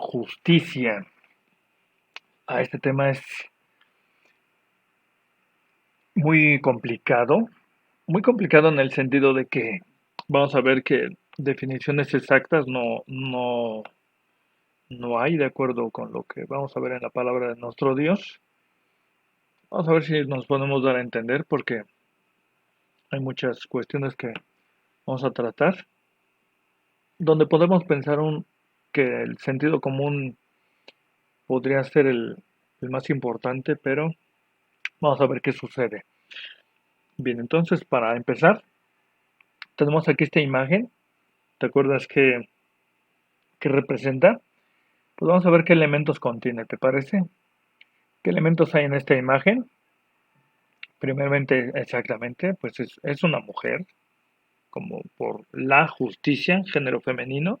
justicia. Este tema es muy muy complicado en el sentido de que vamos a ver que definiciones exactas no hay de acuerdo con lo que vamos a ver en la palabra de nuestro Dios. Vamos a ver si nos podemos dar a entender porque hay muchas cuestiones que vamos a tratar, donde podemos pensar que el sentido común podría ser el más importante, pero vamos a ver qué sucede. Bien, entonces para empezar, tenemos aquí esta imagen. ¿Te acuerdas qué representa? Pues vamos a ver qué elementos contiene, ¿te parece? ¿Qué elementos hay en esta imagen? Primeramente, exactamente, pues es una mujer, como por la justicia, género femenino.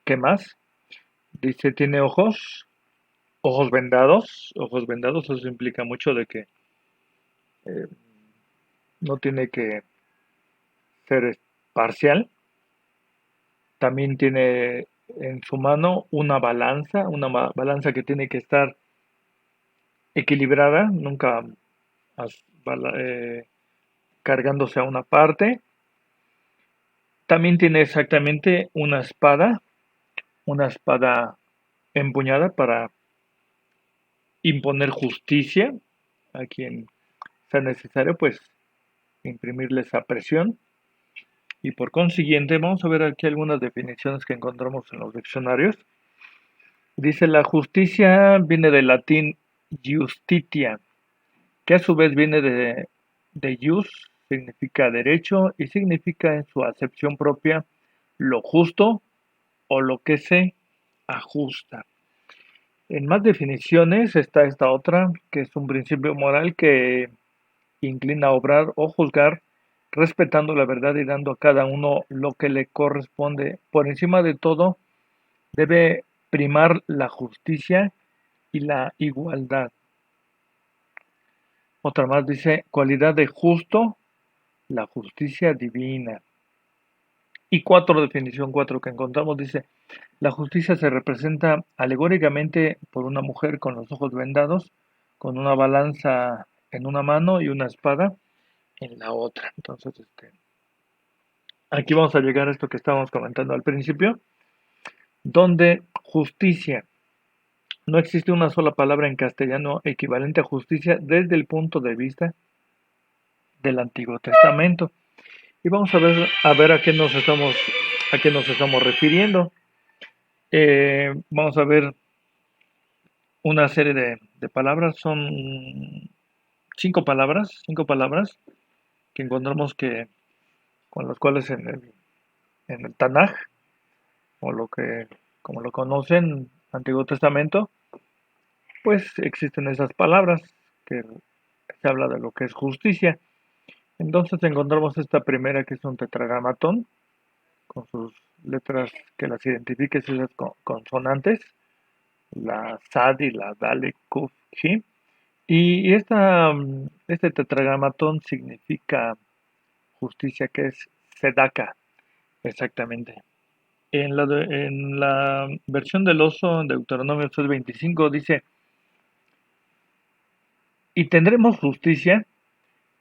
¿Qué más? Dice, tiene ojos vendados. Ojos vendados, eso implica mucho de que eh, no tiene que ser parcial. También tiene en su mano una balanza que tiene que estar equilibrada, nunca as- bala- eh, cargándose a una parte. También tiene exactamente una espada empuñada para imponer justicia a quien sea necesario, pues imprimirle esa presión. Y por consiguiente, vamos a ver aquí algunas definiciones que encontramos en los diccionarios. Dice, la justicia viene del latín justitia, que a su vez viene de jus, significa derecho y significa en su acepción propia lo justo o lo que se ajusta. En más definiciones está esta otra, que es un principio moral que inclina a obrar o juzgar respetando la verdad y dando a cada uno lo que le corresponde. Por encima de todo, debe primar la justicia y la igualdad. Otra más dice, cualidad de justo, la justicia divina. Y cuatro que encontramos, dice, la justicia se representa alegóricamente por una mujer con los ojos vendados, con una balanza en una mano y una espada en la otra. Entonces, aquí vamos a llegar a esto que estábamos comentando al principio, donde justicia, no existe una sola palabra en castellano equivalente a justicia desde el punto de vista del Antiguo Testamento. Y vamos a ver a qué nos estamos refiriendo. Vamos a ver una serie de palabras, son cinco palabras que encontramos con las cuales en el Tanaj, o como lo conocen, Antiguo Testamento, pues existen esas palabras que se habla de lo que es justicia. Entonces encontramos esta primera que es un tetragramatón, con sus letras que las identifique, esas consonantes, la Sad y la Dalek, Kuf, Shi. Y este tetragramatón significa justicia, que es Sedaka, exactamente. En la versión del oso, en Deuteronomio 6:25, dice, y tendremos justicia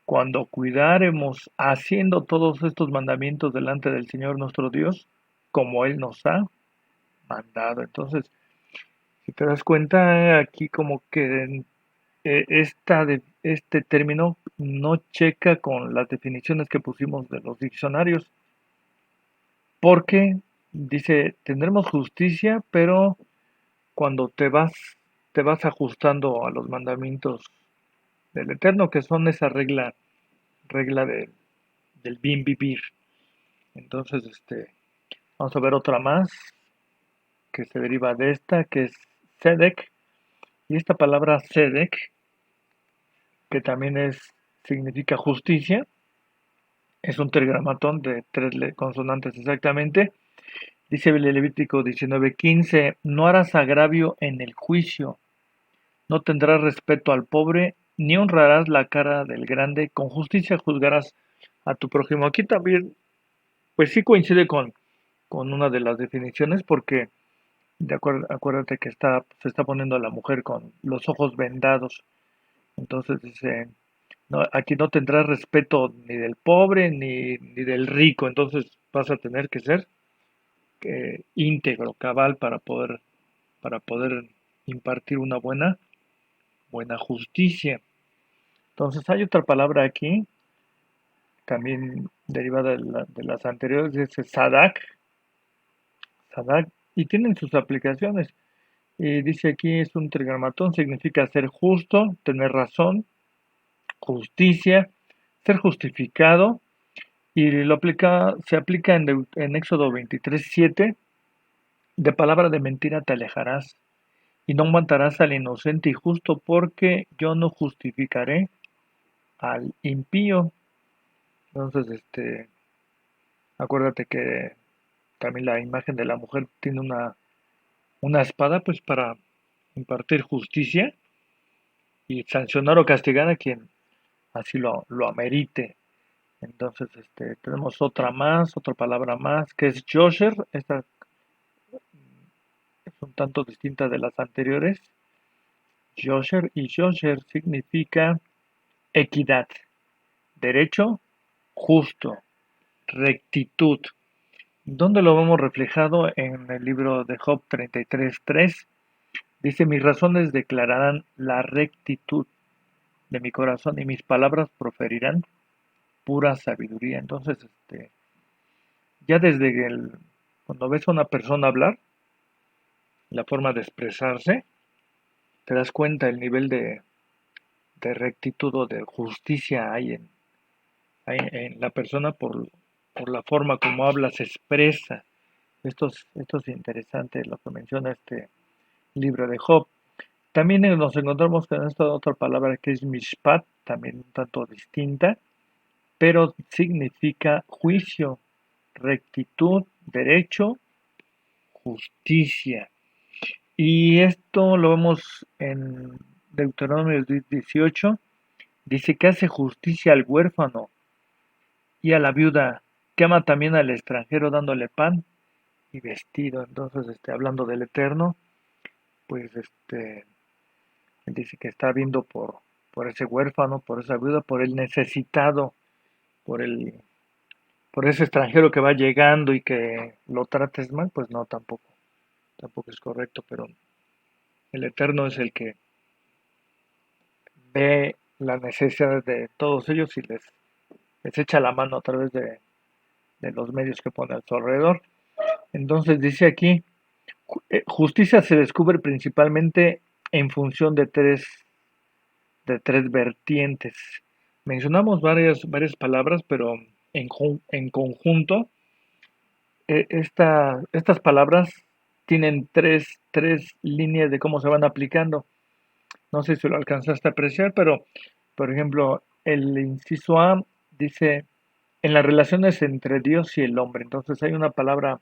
cuando cuidaremos haciendo todos estos mandamientos delante del Señor nuestro Dios, como Él nos ha mandado. Entonces, si te das cuenta, aquí como que este término no checa con las definiciones que pusimos de los diccionarios, porque dice, tendremos justicia, pero cuando te vas ajustando a los mandamientos del Eterno, que son esa regla del bien vivir. Entonces, vamos a ver otra más que se deriva de esta, que es Sedek, y esta palabra Sedek, que también significa justicia, es un tetragramatón de tres consonantes exactamente. Dice el Levítico 19:15, no harás agravio en el juicio, no tendrás respeto al pobre, ni honrarás la cara del grande, con justicia juzgarás a tu prójimo. Aquí también, pues sí coincide con una de las definiciones, porque Acuérdate que se está poniendo a la mujer con los ojos vendados. Entonces dice, no, aquí no tendrás respeto ni del pobre ni del rico. Entonces vas a tener que ser íntegro, cabal para poder impartir una buena justicia. Entonces hay otra palabra aquí, también derivada de las anteriores, dice Sadak, y tienen sus aplicaciones. Y dice aquí es un trigramatón, significa ser justo, tener razón, justicia, ser justificado, y se aplica en Éxodo 23:7, de palabra de mentira te alejarás, y no matarás al inocente y justo, porque yo no justificaré al impío. Entonces, acuérdate que también la imagen de la mujer tiene una espada, pues para impartir justicia y sancionar o castigar a quien así lo amerite. Entonces, tenemos otra palabra más, que es Josher. Esta es un tanto distinta de las anteriores. Josher significa equidad, derecho, justo, rectitud. ¿Dónde lo vemos reflejado? En el libro de Job 33:3. Dice, mis razones declararán la rectitud de mi corazón y mis palabras proferirán pura sabiduría. Entonces, ya cuando ves a una persona hablar, la forma de expresarse, te das cuenta el nivel de rectitud o de justicia hay en la persona por la forma como habla, se expresa. Esto es interesante lo que menciona este libro de Job. También nos encontramos con esta otra palabra que es mishpat, también un tanto distinta, pero significa juicio, rectitud, derecho, justicia. Y esto lo vemos en Deuteronomio 18, dice que hace justicia al huérfano y a la viuda, que ama también al extranjero dándole pan y vestido. Entonces, hablando del Eterno, pues él dice que está viendo por ese huérfano, por esa viuda, por el necesitado, por por ese extranjero que va llegando y que lo trates mal, pues no, tampoco es correcto, pero el Eterno es el que ve las necesidades de todos ellos y les echa la mano a través de los medios que pone a su alrededor. Entonces dice aquí, justicia se descubre principalmente en función de tres vertientes. Mencionamos varias palabras, pero en conjunto, estas palabras tienen tres líneas de cómo se van aplicando. No sé si lo alcanzaste a apreciar, pero, por ejemplo, el inciso A dice, en las relaciones entre Dios y el hombre. Entonces hay una palabra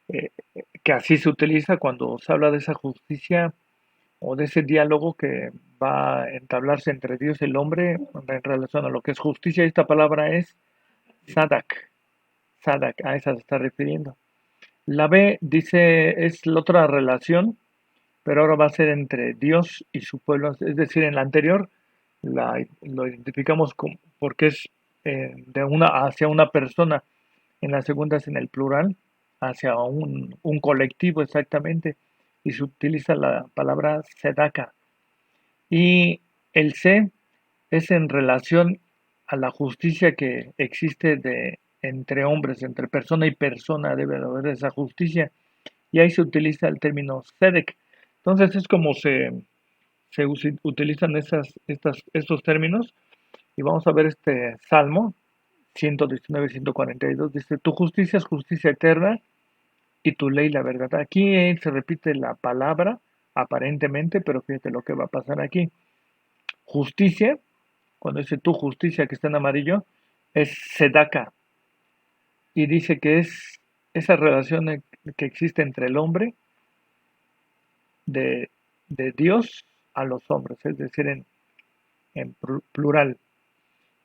eh, que así se utiliza cuando se habla de esa justicia o de ese diálogo que va a entablarse entre Dios y el hombre en relación a lo que es justicia. Esta palabra es Sadak. Sadak, a esa se está refiriendo. La B dice, es la otra relación, pero ahora va a ser entre Dios y su pueblo. Es decir, en la anterior lo identificamos porque es hacia una persona. En la segunda es en el plural, hacia un colectivo exactamente, y se utiliza la palabra sedaka. Y el C es en relación a la justicia que existe entre hombres, entre persona y persona, debe de haber esa justicia, y ahí se utiliza el término sedek. Entonces es como se utilizan estos términos, y vamos a ver este Salmo 119-142, dice, tu justicia es justicia eterna y tu ley la verdad. Aquí se repite la palabra, aparentemente, pero fíjate lo que va a pasar aquí. Justicia, cuando dice tu justicia que está en amarillo, es sedaka, y dice que es esa relación que existe entre el hombre, de, de Dios a los hombres, es decir, en plural.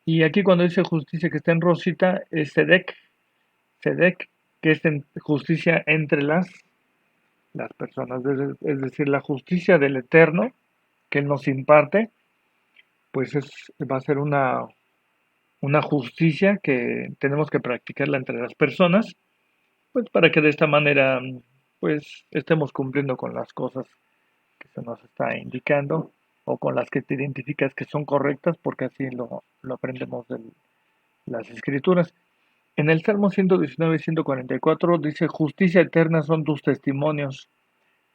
Y aquí cuando dice justicia que está en rosita, es sedek, que es justicia entre las personas. Es decir, la justicia del Eterno que Él nos imparte, pues va a ser una justicia que tenemos que practicarla entre las personas, pues para que de esta manera, pues estemos cumpliendo con las cosas que se nos está indicando o con las que te identificas que son correctas, porque así lo aprendemos de las escrituras. En el Salmo 119 y 144 dice, justicia eterna son tus testimonios,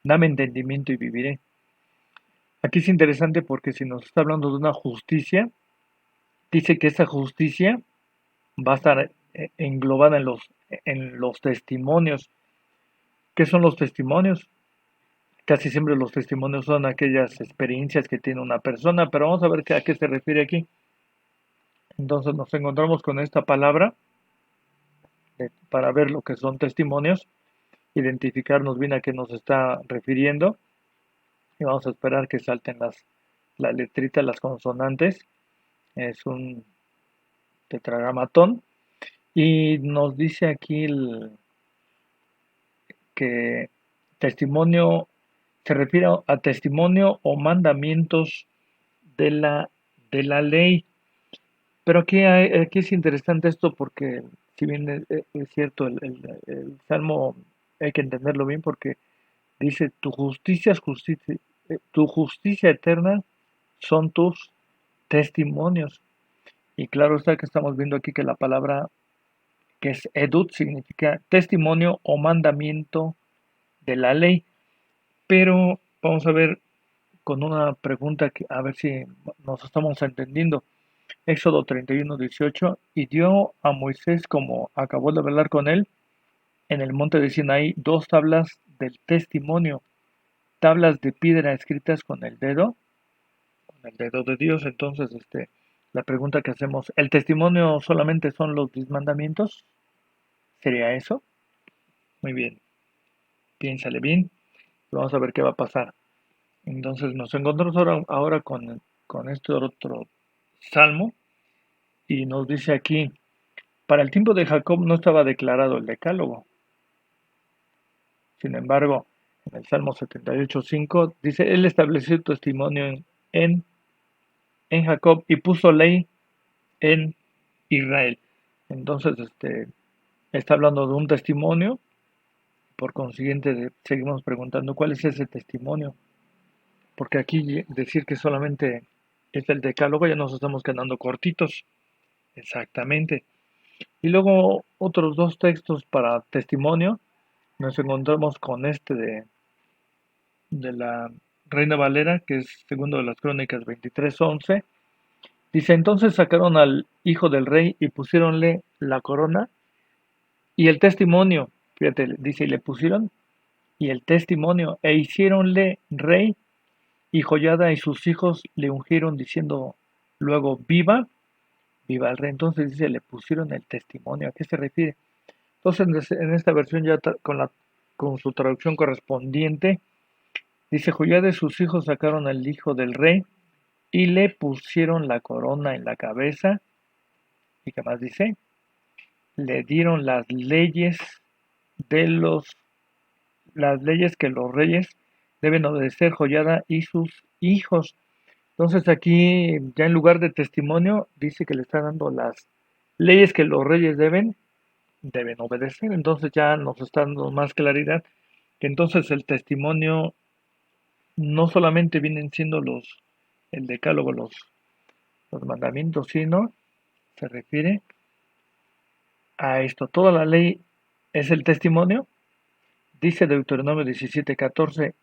dame entendimiento y viviré. Aquí es interesante porque si nos está hablando de una justicia, dice que esa justicia va a estar englobada en los testimonios. ¿Qué son los testimonios? Casi siempre los testimonios son aquellas experiencias que tiene una persona, pero vamos a ver a qué se refiere aquí. Entonces nos encontramos con esta palabra para ver lo que son testimonios, identificarnos bien a qué nos está refiriendo y vamos a esperar que salten las letritas, las consonantes. Es un tetragramatón y nos dice aquí que testimonio se refiere a testimonio o mandamientos de la ley. Pero aquí es interesante esto porque, si bien es cierto, el Salmo hay que entenderlo bien porque dice, tu justicia eterna son tus testimonios. Y claro está que estamos viendo aquí que la palabra que es edut significa testimonio o mandamiento de la ley. Pero vamos a ver con una pregunta que a ver si nos estamos entendiendo. Éxodo 31:18, y dio a Moisés, como acabó de hablar con él, en el monte de Sinaí, dos tablas del testimonio, tablas de piedra escritas con el dedo de Dios. Entonces, la pregunta que hacemos, ¿el testimonio solamente son los 10 mandamientos? ¿Sería eso? Muy bien, piénsale bien, vamos a ver qué va a pasar. Entonces nos encontramos ahora con este otro salmo y nos dice aquí, para el tiempo de Jacob no estaba declarado el decálogo. Sin embargo, en el Salmo 78:5 dice, Él estableció testimonio en, en Jacob y puso ley en Israel. Entonces, está hablando de un testimonio, por consiguiente seguimos preguntando cuál es ese testimonio, porque aquí decir que solamente es el decálogo ya nos estamos quedando cortitos, exactamente. Y luego otros dos textos para testimonio, nos encontramos con de la Reina Valera, que es segundo de las Crónicas 23:11. Dice, entonces sacaron al hijo del rey y pusiéronle la corona y el testimonio. Fíjate, dice, y le pusieron y el testimonio, e hiciéronle rey, y Joyada y sus hijos le ungieron diciendo luego, viva, viva el rey. Entonces dice, le pusieron el testimonio. ¿A qué se refiere? Entonces en esta versión ya con su traducción correspondiente, dice, Joyada y sus hijos sacaron al hijo del rey y le pusieron la corona en la cabeza. ¿Y qué más dice? Le dieron de los, las leyes que los reyes deben obedecer, Joyada y sus hijos. Entonces aquí, ya en lugar de testimonio, dice que le está dando las leyes que los reyes deben obedecer. Entonces ya nos está dando más claridad que entonces el testimonio no solamente vienen siendo el decálogo, los mandamientos, sino se refiere a esto. Toda la ley es el testimonio. Dice Deuteronomio 17:14,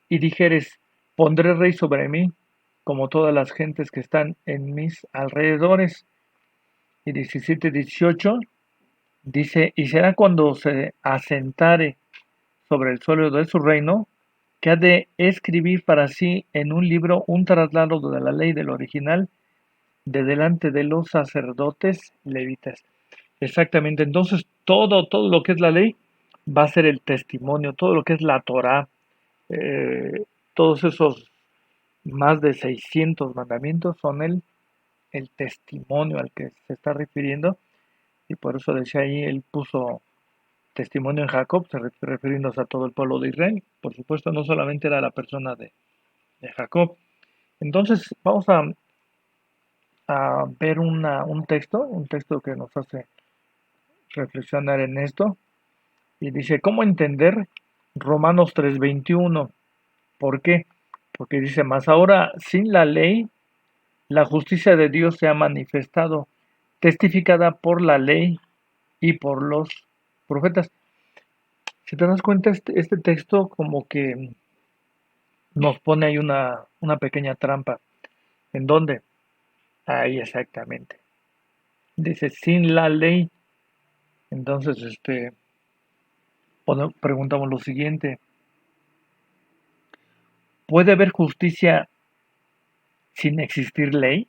y dijeres, pondré rey sobre mí, como todas las gentes que están en mis alrededores. Y 17:18 dice, y será cuando se asentare sobre el suelo de su reino, que ha de escribir para sí en un libro un traslado de la ley del original de delante de los sacerdotes levitas. Exactamente, entonces todo lo que es la ley va a ser el testimonio, todo lo que es la Torá, eh, todos esos más de 600 mandamientos son el testimonio al que se está refiriendo y por eso decía ahí, él puso testimonio en Jacob, refiriéndose a todo el pueblo de Israel. Por supuesto, no solamente era la persona de Jacob. Entonces, vamos a ver un texto que nos hace reflexionar en esto. Y dice, ¿cómo entender Romanos 3:21? ¿Por qué? Porque dice, más ahora sin la ley, la justicia de Dios se ha manifestado, testificada por la ley y por los profetas. Si te das cuenta, este texto como que nos pone ahí una pequeña trampa. ¿En dónde? Ahí exactamente. Dice, sin la ley. Entonces, preguntamos lo siguiente. ¿Puede haber justicia sin existir ley?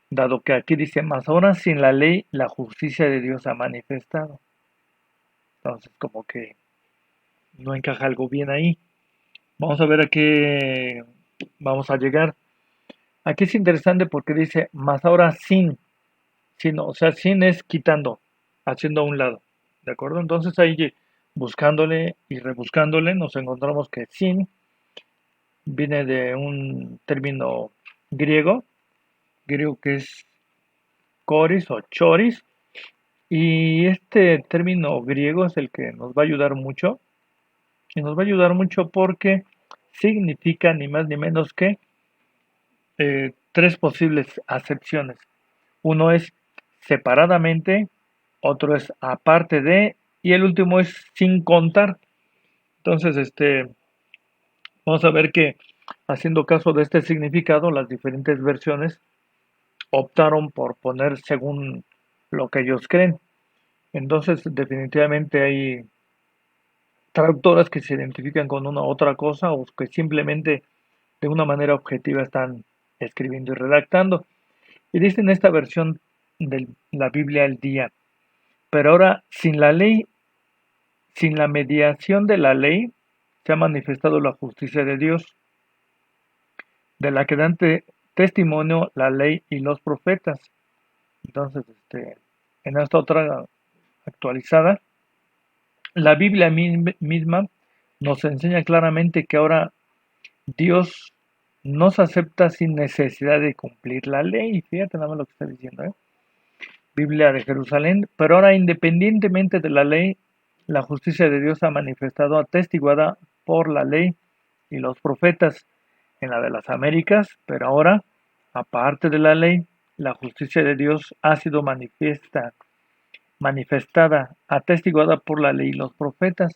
Dado que aquí dice, más ahora sin la ley, la justicia de Dios ha manifestado. Entonces, como que no encaja algo bien ahí. Vamos a ver a qué vamos a llegar. Aquí es interesante porque dice, más ahora sin, o sea, sin es quitando, haciendo a un lado. ¿De acuerdo? Entonces ahí buscándole y rebuscándole, nos encontramos que sin viene de un término griego, que es coris o choris, y este término griego es el que nos va a ayudar mucho, y nos va a ayudar mucho porque significa ni más ni menos que tres posibles acepciones. Uno es separadamente, otro es aparte de, y el último es sin contar. Entonces, vamos a ver que haciendo caso de este significado, las diferentes versiones optaron por poner según lo que ellos creen. Entonces, definitivamente hay traductoras que se identifican con una u otra cosa o que simplemente de una manera objetiva están escribiendo y redactando. Y dicen esta versión de la Biblia al día. Pero ahora, sin la ley, sin la mediación de la ley, se ha manifestado la justicia de Dios, de la que dan testimonio la ley y los profetas. Entonces, en esta otra actualizada, la Biblia misma nos enseña claramente que ahora Dios nos acepta sin necesidad de cumplir la ley. Fíjate nada más lo que está diciendo, ¿eh? Biblia de Jerusalén. Pero ahora, independientemente de la ley, la justicia de Dios ha manifestado, atestiguada por la ley y los profetas en la de las Américas. Pero ahora, aparte de la ley, la justicia de Dios ha sido manifestada, atestiguada por la ley y los profetas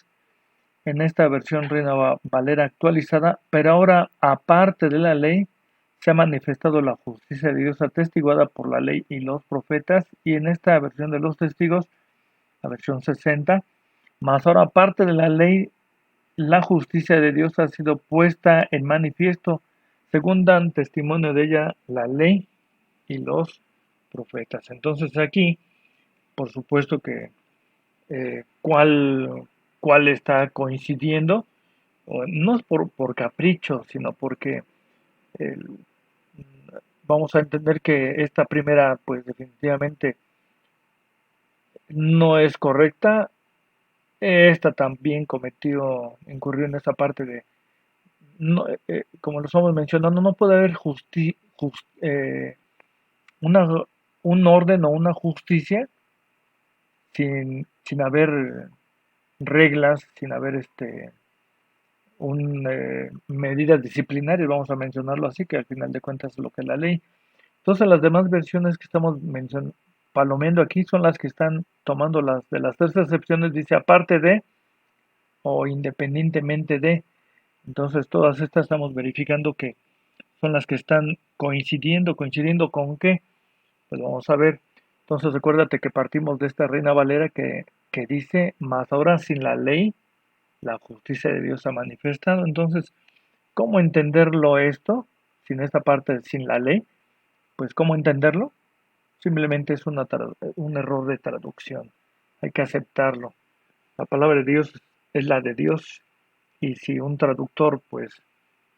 en esta versión Reina Valera actualizada, pero ahora, aparte de la ley, se ha manifestado la justicia de Dios atestiguada por la ley y los profetas, y en esta versión de los testigos, la versión 60, más ahora, aparte de la ley, la justicia de Dios ha sido puesta en manifiesto, según dan testimonio de ella la ley y los profetas. Entonces aquí, por supuesto que cuál está coincidiendo, no es por capricho, sino porque eh, vamos a entender que esta primera, pues definitivamente no es correcta. Esta también incurrió en esa parte de, no, como lo estamos mencionando, no puede haber una, un orden o una justicia sin haber reglas, sin haber medidas disciplinarias, vamos a mencionarlo así, que al final de cuentas es lo que es la ley. Entonces las demás versiones que estamos palomeando aquí son las que están tomando las de las tres excepciones, dice aparte de o independientemente de. Entonces todas estas estamos verificando que son las que están coincidiendo con qué, pues vamos a ver. Entonces recuérdate que partimos de esta Reina Valera que dice, más ahora sin la ley, la justicia de Dios se ha manifestado. Entonces, ¿cómo entenderlo esto? Sin esta parte, sin la ley, pues ¿cómo entenderlo? Simplemente es un error de traducción. Hay que aceptarlo. La palabra de Dios es la de Dios y si un traductor pues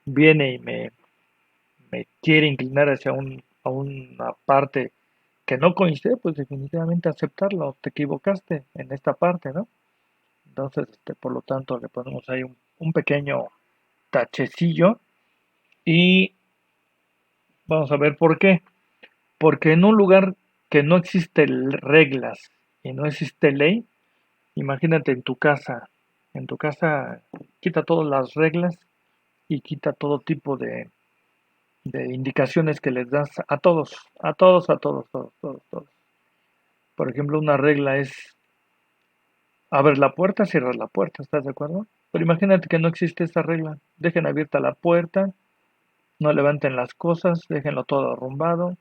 viene y me quiere inclinar hacia a una parte que no coincide, pues definitivamente aceptarlo. Te equivocaste en esta parte, ¿no? Entonces, por lo tanto, le ponemos ahí un pequeño tachecillo y vamos a ver por qué. Porque en un lugar que no existe reglas y no existe ley, imagínate en tu casa quita todas las reglas y quita todo tipo de indicaciones que les das a todos, a todos, a todos, todos, todos, todos. Por ejemplo, una regla es abrir la puerta, cierrar la puerta, ¿estás de acuerdo? Pero imagínate que no existe esa regla. Dejen abierta la puerta, no levanten las cosas, déjenlo todo arrumbado.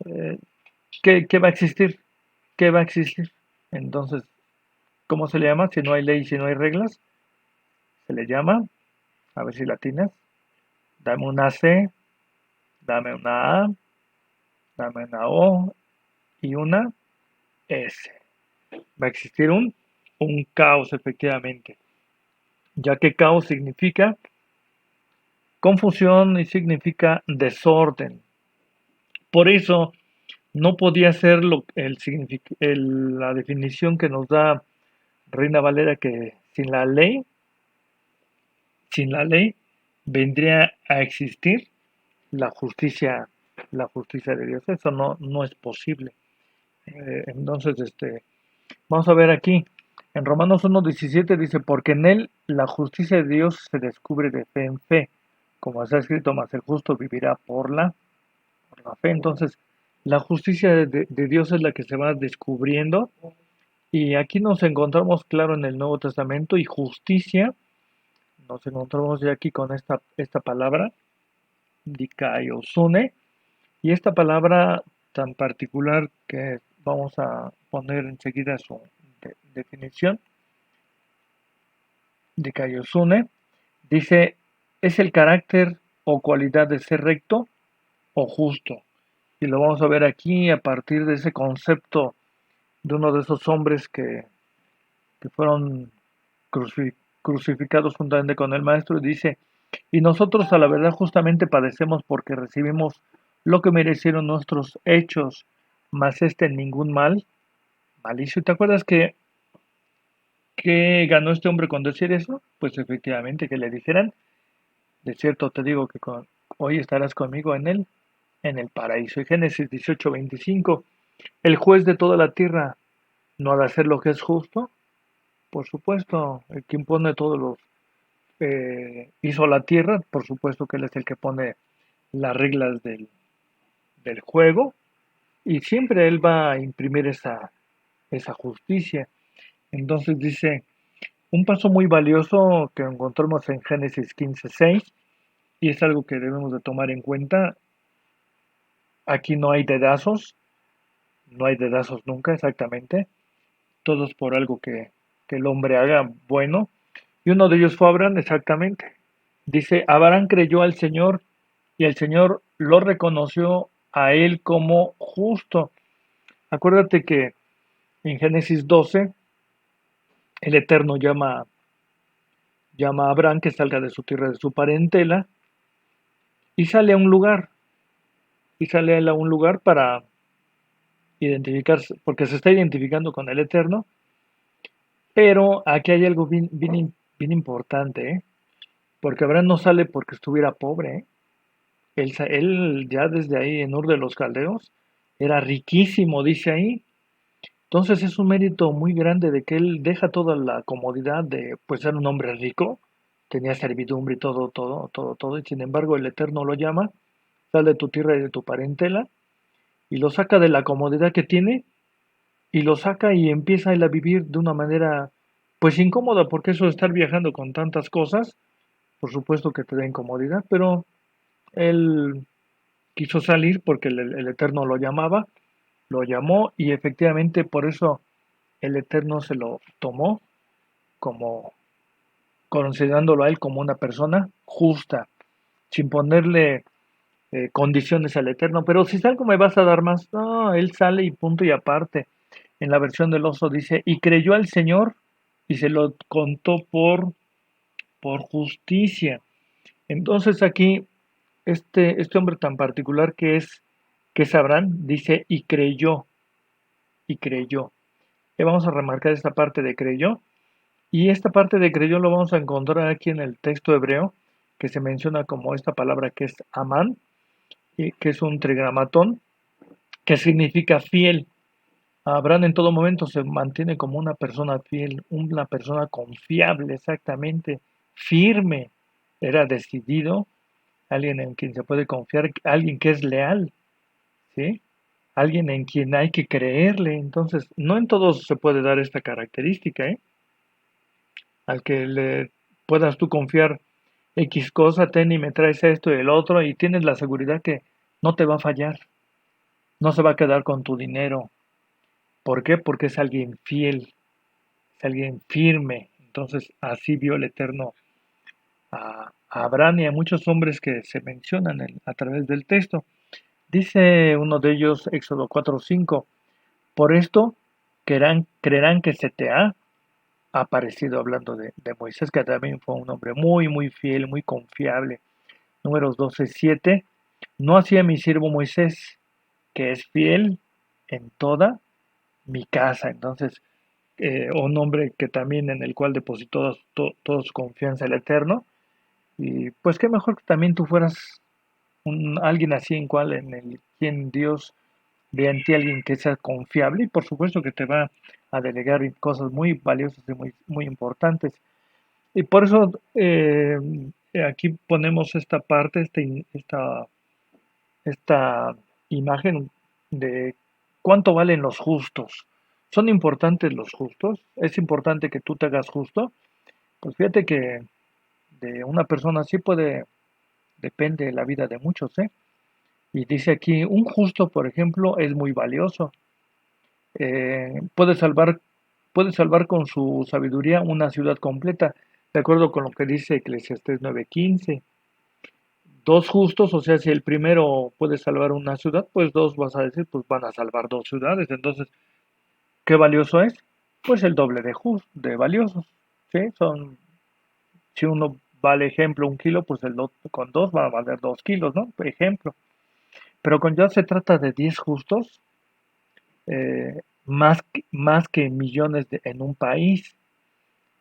Eh, ¿Qué va a existir? ¿Qué va a existir? Entonces, ¿cómo se le llama? Si no hay ley, si no hay reglas, se le llama, a ver si latinas, dame una C, dame una A, dame una O y una S. Va a existir un caos, efectivamente, ya que caos significa confusión y significa desorden. Por eso no podía ser la definición que nos da Reina Valera que sin la ley vendría a existir la justicia, la justicia de Dios. Eso no es posible. Entonces, vamos a ver aquí. En Romanos 1:17 dice, porque en él la justicia de Dios se descubre de fe en fe, como está escrito, mas el justo vivirá por la fe. Entonces, la justicia de Dios es la que se va descubriendo y aquí nos encontramos, claro, en el Nuevo Testamento y justicia, nos encontramos ya aquí con esta palabra, dikaiosune, y esta palabra tan particular que vamos a poner enseguida su definición, dikaiosune, dice, es el carácter o cualidad de ser recto o justo. Y lo vamos a ver aquí a partir de ese concepto de uno de esos hombres que fueron crucificados juntamente con el Maestro, y dice, y nosotros a la verdad justamente padecemos porque recibimos lo que merecieron nuestros hechos, mas ningún malicio. ¿Te acuerdas que ganó este hombre con decir eso? Pues efectivamente que le dijeran, de cierto te digo que hoy estarás conmigo en el paraíso. Y Génesis 18:25, el juez de toda la tierra no ha de hacer lo que es justo. Por supuesto, el que impone todos los hizo la tierra, por supuesto que él es el que pone las reglas del juego y siempre él va a imprimir esa justicia. Entonces dice, un paso muy valioso que encontramos en Génesis 15:6 y es algo que debemos de tomar en cuenta, aquí no hay dedazos nunca exactamente, todos por algo que el hombre haga bueno. Y uno de ellos fue Abraham, exactamente. Dice, Abraham creyó al Señor y el Señor lo reconoció a él como justo. Acuérdate que en Génesis 12, el Eterno llama a Abraham que salga de su tierra, de su parentela, y sale a un lugar, y sale él a un lugar para identificarse, porque se está identificando con el Eterno, pero aquí hay algo bien importante, ¿eh? Porque Abraham no sale porque estuviera pobre, ¿eh? Él ya desde ahí en Ur de los Caldeos era riquísimo, dice ahí. Entonces es un mérito muy grande de que él deja toda la comodidad de pues ser un hombre rico, tenía servidumbre y todo, todo, todo, todo, y sin embargo el Eterno lo llama, sal de tu tierra y de tu parentela, y lo saca de la comodidad que tiene, y lo saca y empieza él a vivir de una manera pues incómoda, porque eso de estar viajando con tantas cosas, por supuesto que te da incomodidad, pero él quiso salir porque el Eterno lo llamaba, lo llamó y efectivamente por eso el Eterno se lo tomó como considerándolo a él como una persona justa, sin ponerle condiciones al Eterno. Pero si algo me vas a dar más, no, él sale y punto y aparte. En la versión del oso dice, y creyó al Señor y se lo contó por justicia. Entonces aquí, este hombre tan particular que es Abraham, dice, y creyó. Y vamos a remarcar esta parte de creyó, Y esta parte de creyó lo vamos a encontrar aquí en el texto hebreo, que se menciona como esta palabra que es amán, y que es un trigramatón, que significa fiel. Abraham en todo momento se mantiene como una persona fiel, una persona confiable, exactamente, firme, era decidido, alguien en quien se puede confiar, alguien que es leal, ¿sí? Alguien en quien hay que creerle. Entonces, no en todos se puede dar esta característica, ¿eh? Al que le puedas tú confiar X cosa, ten y me traes esto y el otro, y tienes la seguridad que no te va a fallar, no se va a quedar con tu dinero. ¿Por qué? Porque es alguien fiel, es alguien firme. Entonces, así vio el Eterno a Abraham y a muchos hombres que se mencionan a través del texto. Dice uno de ellos, Éxodo 4:5, por esto creerán que se te ha aparecido, hablando de Moisés, que también fue un hombre muy, muy fiel, muy confiable. Números 12:7, no hacía mi siervo Moisés, que es fiel en toda mi casa. Entonces, un hombre que también en el cual depositó toda su confianza el Eterno. Y pues qué mejor que también tú fueras alguien así en el quien Dios ve en ti alguien que sea confiable y por supuesto que te va a delegar cosas muy valiosas y muy, muy importantes. Y por eso aquí ponemos esta parte, esta imagen de cuánto valen los justos. ¿Son importantes los justos? ¿Es importante que tú te hagas justo? Pues fíjate que de una persona así depende la vida de muchos, ¿eh? Y dice aquí, un justo, por ejemplo, es muy valioso. Puede puede salvar con su sabiduría una ciudad completa, de acuerdo con lo que dice Eclesiastés 9:15. Dos justos, o sea, si el primero puede salvar una ciudad, pues dos vas a decir, pues van a salvar dos ciudades. Entonces, ¿qué valioso es? Pues el doble de valiosos, ¿sí? Si uno vale, ejemplo, 1 kilo, pues con dos va a valer 2 kilos, ¿no? Por ejemplo. Pero cuando ya se trata de 10 justos, más que millones en un país,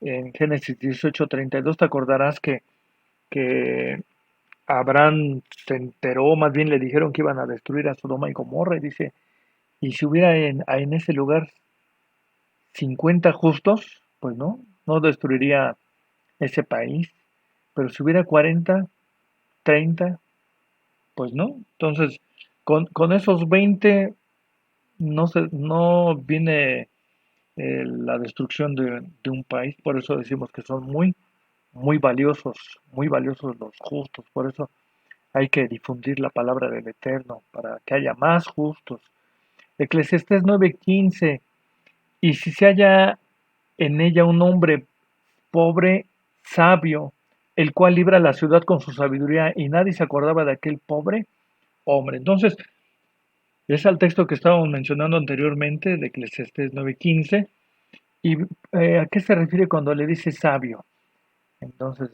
en Génesis 18:32 te acordarás que Abraham se enteró, más bien le dijeron que iban a destruir a Sodoma y Gomorra, y dice, y si hubiera en ese lugar 50 justos, pues no destruiría ese país, pero si hubiera 40, 30, pues no. Entonces, con esos 20 no viene la destrucción de un país, por eso decimos que son muy valiosos los justos, por eso hay que difundir la palabra del Eterno para que haya más justos. Eclesiastés 9:15, y si se halla en ella un hombre pobre, sabio, el cual libra la ciudad con su sabiduría, y nadie se acordaba de aquel pobre hombre. Entonces, es al texto que estábamos mencionando anteriormente, de Eclesiastés 9:15, y ¿a qué se refiere cuando le dice sabio? Entonces,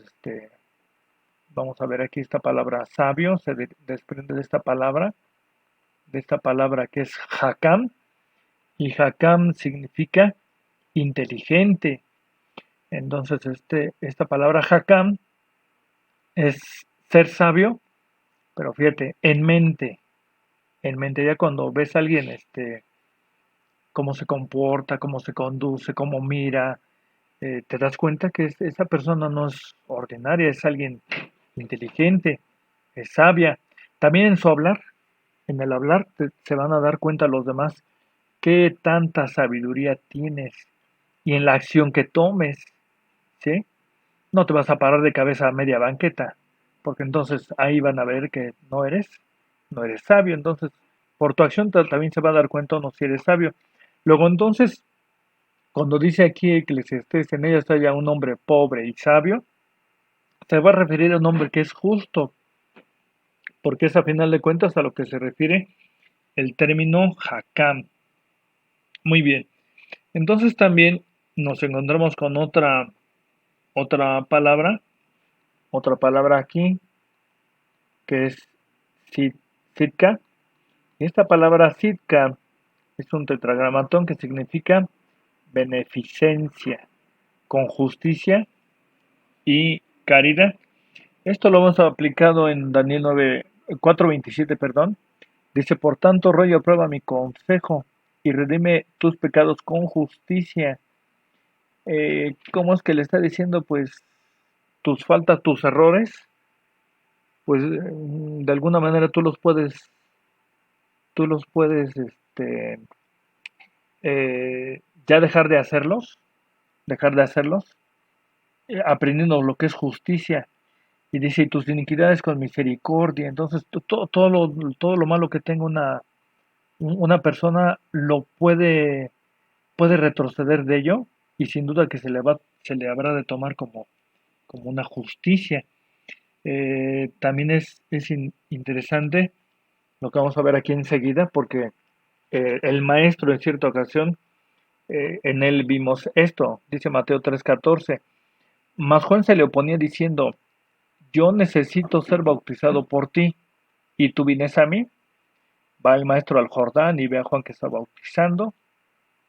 vamos a ver aquí esta palabra sabio, desprende de esta palabra que es hakam, y hakam significa inteligente. Entonces, esta palabra hakam es ser sabio, pero fíjate, en mente ya cuando ves a alguien, cómo se comporta, cómo se conduce, cómo mira, te das cuenta que esa persona no es ordinaria, es alguien inteligente, es sabia. También en su hablar, en el hablar se van a dar cuenta los demás qué tanta sabiduría tienes y en la acción que tomes, ¿sí? No te vas a parar de cabeza a media banqueta, porque entonces ahí van a ver que no eres sabio, entonces por tu acción también se va a dar cuenta o no si eres sabio. Luego entonces, cuando dice aquí que les estés en ella está ya un hombre pobre y sabio, se va a referir a un hombre que es justo, porque es a final de cuentas a lo que se refiere el término hakam. Muy bien. Entonces también nos encontramos con otra palabra, otra palabra aquí, que es sitka. Esta palabra sitka es un tetragramatón que significa beneficencia, con justicia y caridad. Esto lo hemos aplicado en Daniel 9, 4:27, perdón. Dice, por tanto, Rey, aprueba mi consejo y redime tus pecados con justicia. ¿Cómo es que le está diciendo? Pues tus faltas, tus errores, pues de alguna manera tú los puedes, ya dejar de hacerlos, aprendiendo lo que es justicia. Y dice, y tus iniquidades con misericordia. Entonces, todo lo malo que tenga una persona puede retroceder de ello y sin duda que se le habrá de tomar como una justicia. También es interesante lo que vamos a ver aquí enseguida, porque el maestro en cierta ocasión, en él vimos esto, dice Mateo 3:14, mas Juan se le oponía diciendo, yo necesito ser bautizado por ti, y tú vienes a mí. Va el maestro al Jordán y ve a Juan que está bautizando,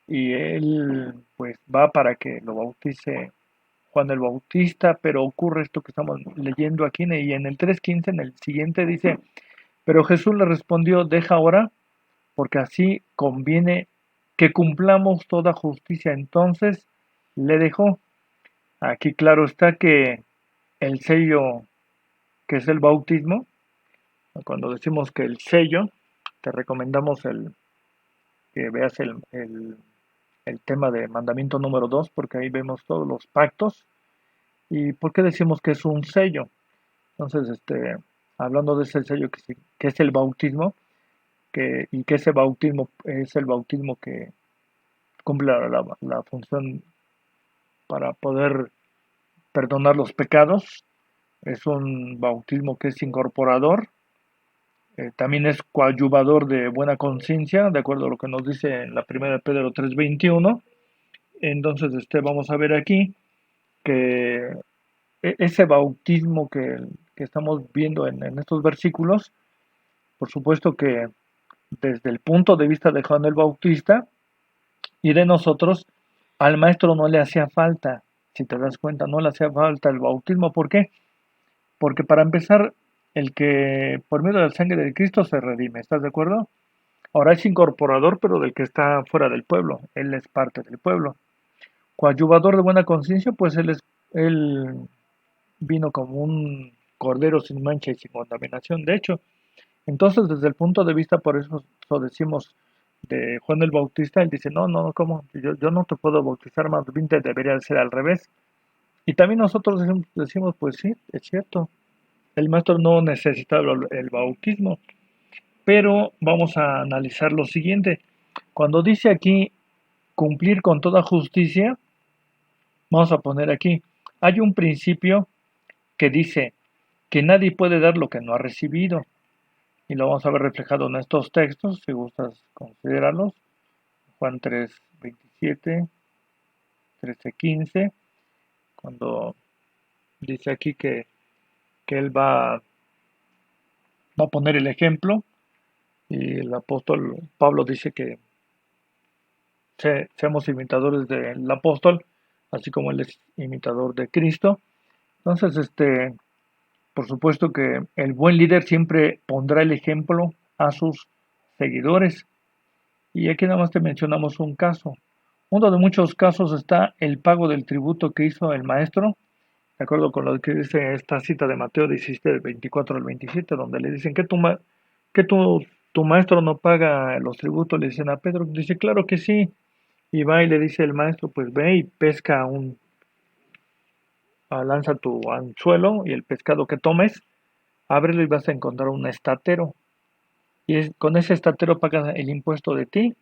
y él pues va para que lo bautice Juan el Bautista, pero ocurre esto que estamos leyendo aquí, y en el 3:15, en el siguiente dice, pero Jesús le respondió, deja ahora, porque así conviene que cumplamos toda justicia. Entonces le dejó. Aquí claro está que el sello, que es el bautismo, cuando decimos que el sello, te recomendamos que veas el tema de mandamiento número 2, porque ahí vemos todos los pactos. ¿Y por qué decimos que es un sello? Entonces, hablando de ese sello que es el bautismo, y que ese bautismo es el bautismo que cumple la función para poder perdonar los pecados, es un bautismo que es incorporador, también es coadyuvador de buena conciencia, de acuerdo a lo que nos dice en la primera de Pedro 3:21. Entonces, vamos a ver aquí que ese bautismo que estamos viendo en estos versículos, por supuesto que desde el punto de vista de Juan el Bautista y de nosotros, al maestro no le hacía falta, si te das cuenta, no le hacía falta el bautismo. ¿Por qué? Porque para empezar, el que por medio de la sangre de Cristo se redime, ¿estás de acuerdo? Ahora es incorporador, pero del que está fuera del pueblo, él es parte del pueblo. Coadyuvador de buena conciencia, pues él vino como un cordero sin mancha y sin contaminación. De hecho, entonces desde el punto de vista, por eso decimos de Juan el Bautista, él dice, no, no, ¿cómo? Yo no te puedo bautizar, más bien debería ser al revés. Y también nosotros decimos, pues sí, es cierto, el maestro no necesitaba el bautismo, pero vamos a analizar lo siguiente. Cuando dice aquí cumplir con toda justicia, vamos a poner aquí, hay un principio que dice que nadie puede dar lo que no ha recibido. Y lo vamos a ver reflejado en estos textos, si gustas considerarlos. Juan 3:27, 13:15, cuando dice aquí que él va a poner el ejemplo, y el apóstol Pablo dice que seamos imitadores del apóstol, así como él es imitador de Cristo. Entonces, por supuesto que el buen líder siempre pondrá el ejemplo a sus seguidores. Y aquí nada más te mencionamos un caso. Uno de muchos casos está el pago del tributo que hizo el maestro, de acuerdo con lo que dice esta cita de Mateo 17, del 24 al 27, donde le dicen que tu maestro no paga los tributos. Le dicen a Pedro, dice, claro que sí. Y va y le dice el maestro, pues ve y pesca lanza tu anzuelo y el pescado que tomes, ábrelo y vas a encontrar un estatero. Y con ese estatero pagas el impuesto de ti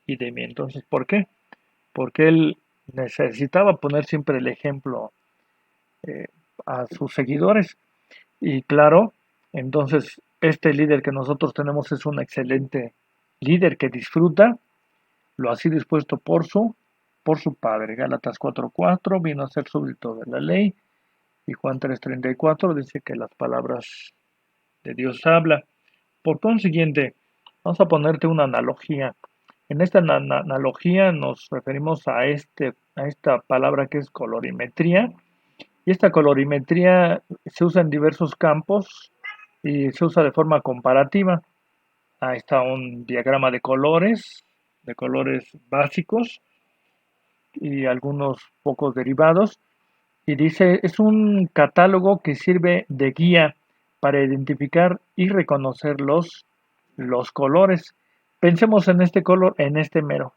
y de mí. Entonces, ¿por qué? Porque él necesitaba poner siempre el ejemplo eh, a sus seguidores. Y claro, entonces este líder que nosotros tenemos es un excelente líder que disfruta lo así dispuesto por su Padre. Gálatas 4:4 vino a ser súbdito de la ley, y Juan 3:34 dice que las palabras de Dios habla. Por consiguiente, vamos a ponerte una analogía. En esta analogía nos referimos a esta palabra que es colorimetría, y esta colorimetría se usa en diversos campos y se usa de forma comparativa. Ahí está un diagrama de colores básicos y algunos pocos derivados. Y dice, es un catálogo que sirve de guía para identificar y reconocer los colores. Pensemos en este color, en este mero.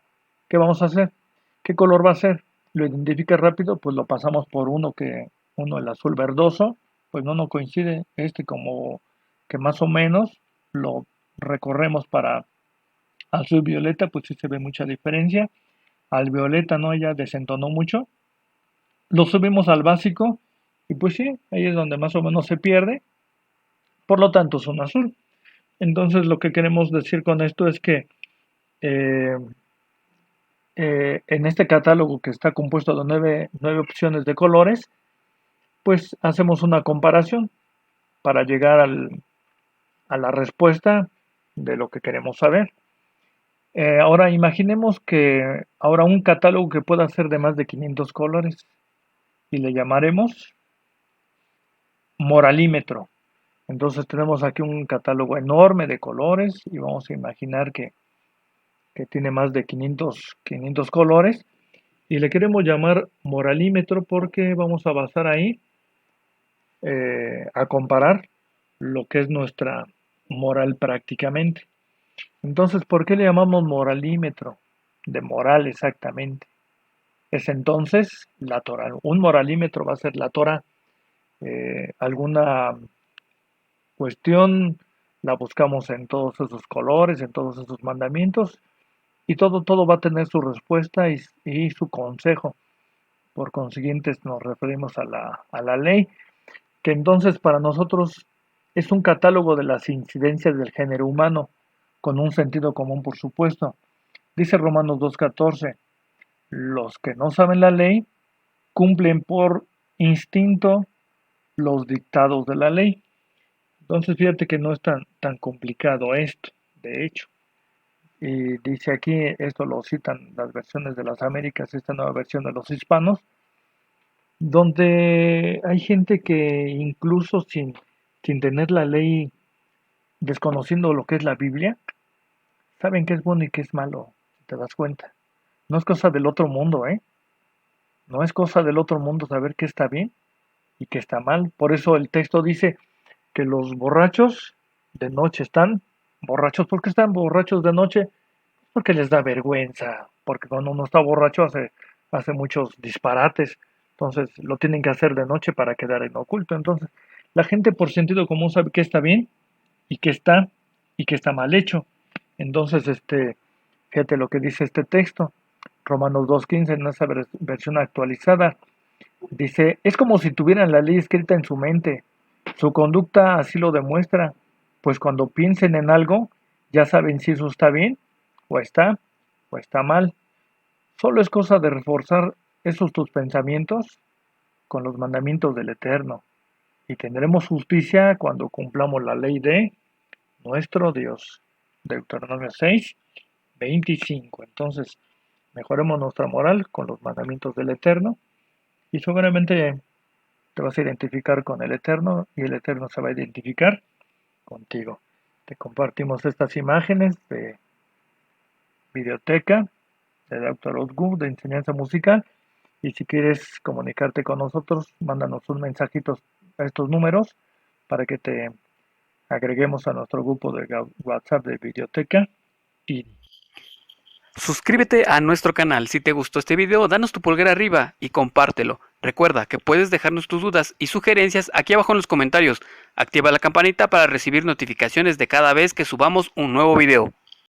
¿Qué vamos a hacer? ¿Qué color va a ser? ¿Lo identifica rápido? Pues lo pasamos por uno el azul verdoso, pues no coincide. Este como que más o menos lo recorremos para azul violeta, pues sí se ve mucha diferencia. Al violeta no, ya desentonó mucho. Lo subimos al básico y pues sí, ahí es donde más o menos se pierde. Por lo tanto, es un azul. Entonces, lo que queremos decir con esto es que eh, en este catálogo que está compuesto de nueve opciones de colores, pues hacemos una comparación para llegar a la respuesta de lo que queremos saber. Ahora imaginemos que ahora un catálogo que pueda ser de más de 500 colores y le llamaremos moralímetro. Entonces tenemos aquí un catálogo enorme de colores y vamos a imaginar que tiene más de 500 colores y le queremos llamar moralímetro porque vamos a basar ahí a comparar lo que es nuestra moral prácticamente. Entonces, ¿por qué le llamamos moralímetro? De moral exactamente. Es entonces la Torah. Un moralímetro va a ser la Torah. Alguna cuestión la buscamos en todos esos colores, en todos esos mandamientos, y todo va a tener su respuesta y su consejo. Por consiguiente, nos referimos a la ley, que entonces para nosotros es un catálogo de las incidencias del género humano, con un sentido común, por supuesto. Dice Romanos 2.14, los que no saben la ley cumplen por instinto los dictados de la ley. Entonces fíjate que no es tan complicado esto, de hecho. Y dice aquí, esto lo citan las versiones de las Américas, esta nueva versión de los hispanos, donde hay gente que incluso sin tener la ley, desconociendo lo que es la Biblia, saben qué es bueno y qué es malo, si te das cuenta. No es cosa del otro mundo, ¿eh? No es cosa del otro mundo saber qué está bien y qué está mal. Por eso el texto dice que los borrachos de noche están borrachos. ¿Por qué están borrachos de noche? Porque les da vergüenza, porque cuando uno está borracho hace muchos disparates, entonces lo tienen que hacer de noche para quedar en oculto. Entonces, la gente por sentido común sabe qué está bien y qué está mal hecho. Entonces, fíjate lo que dice este texto, Romanos 2.15 en esa versión actualizada, dice, es como si tuvieran la ley escrita en su mente, su conducta así lo demuestra, pues cuando piensen en algo, ya saben si eso está bien o está o está mal. Solo es cosa de reforzar esos tus pensamientos con los mandamientos del Eterno, y tendremos justicia cuando cumplamos la ley de nuestro Dios. Deuteronomio 6:25. Entonces, mejoremos nuestra moral con los mandamientos del Eterno y seguramente te vas a identificar con el Eterno y el Eterno se va a identificar contigo. Te compartimos estas imágenes de biblioteca de Dr. Osgood de enseñanza musical y si quieres comunicarte con nosotros, mándanos un mensajito a estos números para que te agreguemos a nuestro grupo de WhatsApp de biblioteca y Suscríbete a nuestro canal. Si te gustó este video, danos tu pulgar arriba y compártelo. Recuerda que puedes dejarnos tus dudas y sugerencias aquí abajo en los comentarios. Activa la campanita para recibir notificaciones de cada vez que subamos un nuevo video.